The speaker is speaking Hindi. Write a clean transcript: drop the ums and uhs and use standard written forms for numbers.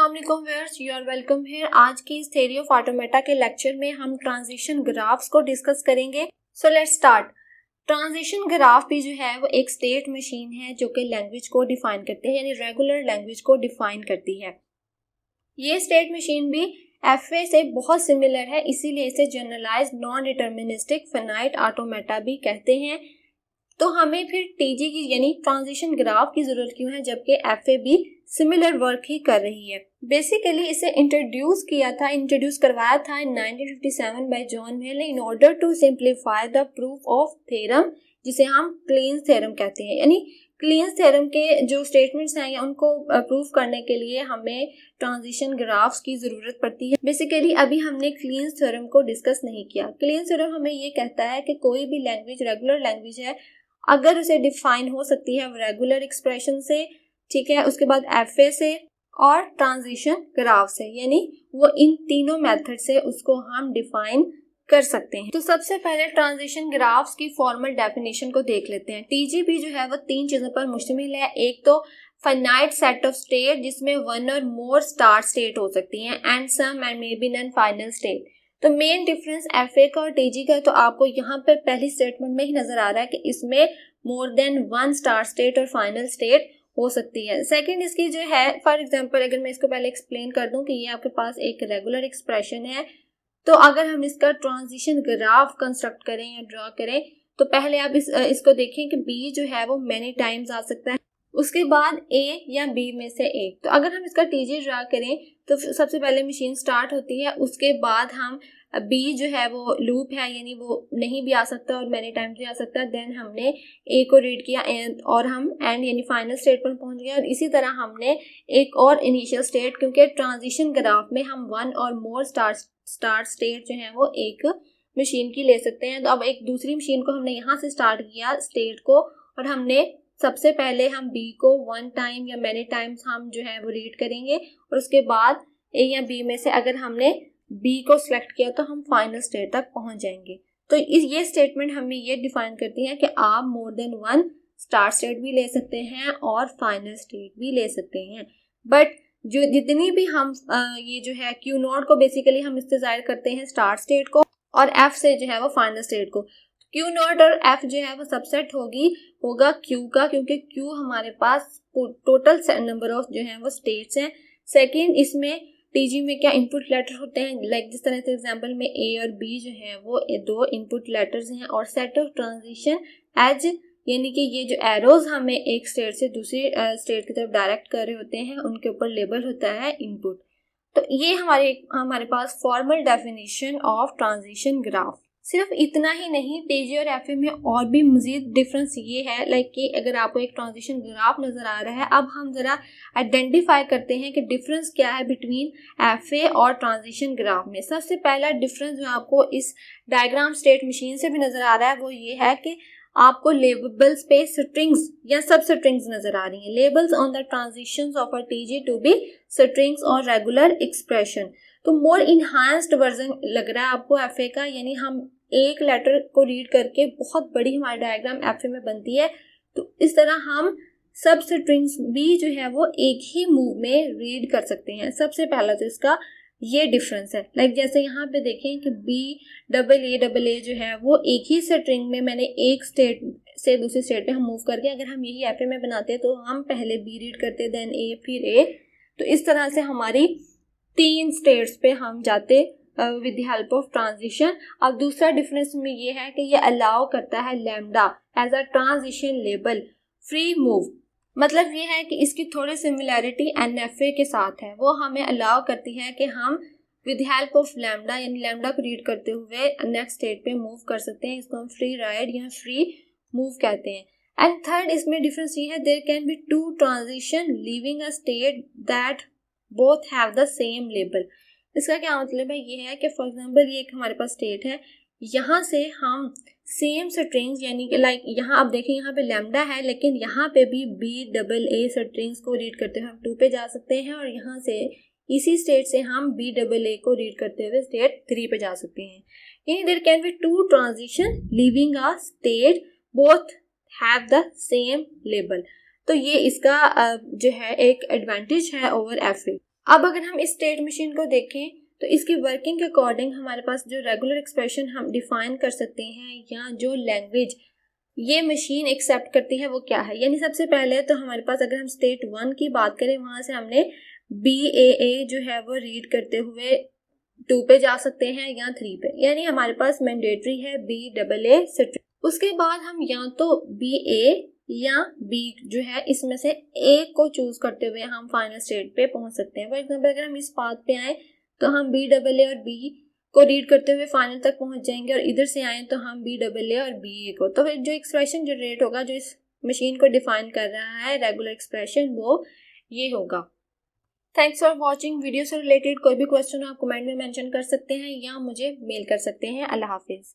अस्सलाम वालेकुम viewers, you are welcome here. आज की इस थ्योरी ऑफ ऑटोमेटा के लेक्चर में हम ट्रांजिशन ग्राफ्स को डिस्कस करेंगे। So let's start. Transition graph भी जो है वो एक स्टेट मशीन है जो कि लैंग्वेज को डिफाइन करती है, यानी रेगुलर लैंग्वेज को डिफाइन करती है। ये स्टेट मशीन भी एफए से बहुत सिमिलर है, इसीलिए इसे generalize non deterministic finite automata भी कहते हैं। तो हमें फिर टीजी की यानी ट्रांजिशन ग्राफ की जरूरत क्यों है, जबकि एफए भी सिमिलर वर्क ही कर रही है। बेसिकली इसे इंट्रोड्यूस करवाया था in 1957 by John Mill in order to simplify the proof of theorem, जिसे हम क्लीन थ्योरम कहते हैं। यानी क्लीन थ्योरम के जो स्टेटमेंट्स हैं उनको प्रूफ करने के लिए हमें ट्रांजिशन ग्राफ्स की जरूरत पड़ती है। बेसिकली अभी हमने क्लीन थ्योरम को डिस्कस नहीं किया। क्लीन थ्योरम हमें ये कहता है कि कोई भी लैंग्वेज रेगुलर लैंग्वेज है अगर उसे डिफाइन हो सकती है रेगुलर एक्सप्रेशन से, ठीक है, उसके बाद एफए से और ट्रांजिशन ग्राफ से, यानी वो इन तीनों मेथड से उसको हम डिफाइन कर सकते हैं। तो सबसे पहले ट्रांजिशन ग्राफ्स की फॉर्मल डेफिनेशन को देख लेते हैं। टीजीबी जो है वो तीन चीजों पर मुश्तमिल है। एक तो फाइनाइट सेट ऑफ स्टेट जिसमें वन और मोर स्टार्ट स्टेट हो सकती हैं, and some and may be none final state. तो मेन डिफरेंस एफए का और टीजी का तो आपको यहाँ पर पहली स्टेटमेंट में ही नजर आ रहा है कि इसमें more than one start state और फाइनल स्टेट हो सकती है। सेकंड इसकी जो है, फॉर एग्जांपल अगर मैं इसको पहले एक्सप्लेन कर दूं कि ये आपके पास एक रेगुलर एक्सप्रेशन है, तो अगर हम इसका ट्रांजिशन ग्राफ कंस्ट्रक्ट करें या ड्रॉ करें तो पहले आप इसको देखें कि बी जो है वो मेनी टाइम्स आ सकता है, उसके बाद ए या बी में से एक। तो अगर हम इसका टीजी ड्रा करें तो सबसे पहले मशीन स्टार्ट होती है, उसके बाद हम बी जो है वो लूप है, यानी वो नहीं भी आ सकता और मेनी टाइम्स भी आ सकता है। देन हमने ए को रीड किया और हम एंड यानी फाइनल स्टेट पर पहुंच गए, और इसी तरह हमने एक और इनिशियल स्टेट, क्योंकि ट्रांजिशन ग्राफ में हम वन और मोर स्टार्ट स्टेट जो है वो एक मशीन की ले सकते हैं। तो अब एक दूसरी मशीन को हमने यहाँ से स्टार्ट किया स्टेट को, और हमने सबसे पहले हम बी को वन टाइम या मैनी टाइम्स हम जो है वो रीड करेंगे, और उसके बाद ए या बी में से अगर हमने बी को सिलेक्ट किया तो हम फाइनल स्टेट तक पहुंच जाएंगे। तो ये स्टेटमेंट हमें ये डिफाइन करती है कि आप more than one start state भी ले सकते हैं और फाइनल स्टेट भी ले सकते हैं। बट जो जितनी भी हम ये जो है क्यू नोट को बेसिकली हम इससे जाहिर करते हैं स्टार्ट स्टेट को, और एफ से जो है वो फाइनल स्टेट को। क्यू नॉट और एफ जो है वो सबसेट होगा क्यू का, क्योंकि क्यू हमारे पास टोटल नंबर ऑफ जो है वो स्टेट्स हैं। सेकंड, इसमें टीजी में क्या इनपुट लेटर होते हैं, लाइक जिस तरह से एग्जांपल में ए और बी जो है वो दो इनपुट लेटर्स हैं, और सेट ऑफ ट्रांजिशन एज, यानी कि ये जो एरोज हमें एक स्टेट से दूसरी स्टेट की तरफ डायरेक्ट कर रहे होते हैं उनके ऊपर लेबल होता है इनपुट। तो ये हमारे पास formal definition of transition graph. सिर्फ इतना ही नहीं, टीजी और एफए में और भी मजीद डिफरेंस ये है, लाइक कि अगर आपको एक ट्रांजिशन ग्राफ नजर आ रहा है, अब हम जरा आइडेंटिफाई करते हैं कि डिफरेंस क्या है बिटवीन एफए और ट्रांजिशन ग्राफ में। सबसे पहला डिफरेंस जो आपको इस डायग्राम स्टेट मशीन से भी नजर आ रहा है वो ये है कि आपको लेबल्स पे स्ट्रिंग्स या सब स्ट्रिंग्स नजर आ रही हैं। Labels on the transitions of a TG to be strings और रेगुलर एक्सप्रेशन। तो मोर इनहांस्ड वर्जन लग रहा है आपको एफए का, यानी हम एक लेटर को रीड करके बहुत बड़ी हमारी डायग्राम एफए में बनती है। तो इस तरह हम सब स्ट्रिंग्स भी जो है वो एक ही मूव में रीड कर सकते हैं। सबसे पहला तो इसका ये डिफरेंस है, लाइक जैसे यहाँ पे देखें कि बी डबल ए जो है वो एक ही स्ट्रिंग में मैंने एक स्टेट से दूसरी स्टेट पे हम मूव करके, अगर हम यही एफए में बनाते हैं तो हम पहले बी रीड करते देन ए फिर ए। तो इस तरह से हमारी तीन स्टेट्स पे हम जाते with the help of transition. अब दूसरा डिफरेंस में ये है कि ये अलाउ करता है lambda as a transition label free move. मतलब ये है कि इसकी थोड़ी सिमिलैरिटी एनएफए के साथ है, वो हमें अलाउ करती है कि हम विद हेल्प ऑफ लैम्डा यानी लैम्डा को रीड करते हुए नेक्स्ट स्टेट पे मूव कर सकते हैं। इसको हम फ्री राइड या फ्री मूव कहते हैं। एंड थर्ड इसमें डिफरेंस ये है, there can be two transition leaving a state that both have the same label. इसका क्या मतलब है, ये है कि फॉर एग्जांपल ये एक हमारे पास स्टेट है, यहाँ से हम सेम स्ट्रिंग्स यानी कि लाइक यहाँ आप देखें यहाँ पे लैम्डा है, लेकिन यहाँ पे भी बी डबल ए स्ट्रिंग्स को रीड करते हुए हम 2 पे जा सकते हैं, और यहाँ से इसी स्टेट से हम बी डबल ए को रीड करते हुए स्टेट 3 पे जा सकते हैं। यानी there can be two transition leaving a state both have the same label. तो ये इसका जो है एक एडवांटेज है ओवर एफए। अब अगर हम इस स्टेट मशीन को देखें तो इसकी वर्किंग के अकॉर्डिंग हमारे पास जो रेगुलर एक्सप्रेशन हम डिफाइन कर सकते हैं या जो लैंग्वेज ये मशीन एक्सेप्ट करती है वो क्या है। यानी सबसे पहले तो हमारे पास अगर हम स्टेट 1 की बात करें, वहां से हमने BAA जो है वो रीड करते हुए 2 पे जा सकते हैं या 3 पे, यानी हमारे पास मैंडेटरी है BAA स्ट्रिंग। उसके बाद हम या तो BA या B जो है इसमें से एक को चूज करते हुए हम फाइनल स्टेट पे पहुंच सकते हैं। फॉर एग्जाम्पल अगर हम इस पाथ पे आए तो हम BAA और B को रीड करते हुए फाइनल तक पहुंच जाएंगे, और इधर से आए तो हम BAA और BA को। तो फिर जो एक्सप्रेशन जनरेट होगा जो इस मशीन को डिफाइन कर रहा है रेगुलर एक्सप्रेशन, वो ये होगा। Thanks for watching. वीडियो से रिलेटेड कोई भी क्वेश्चन आप कमेंट में मेंशन कर सकते हैं या मुझे मेल कर सकते हैं। अल्लाह हाफिज।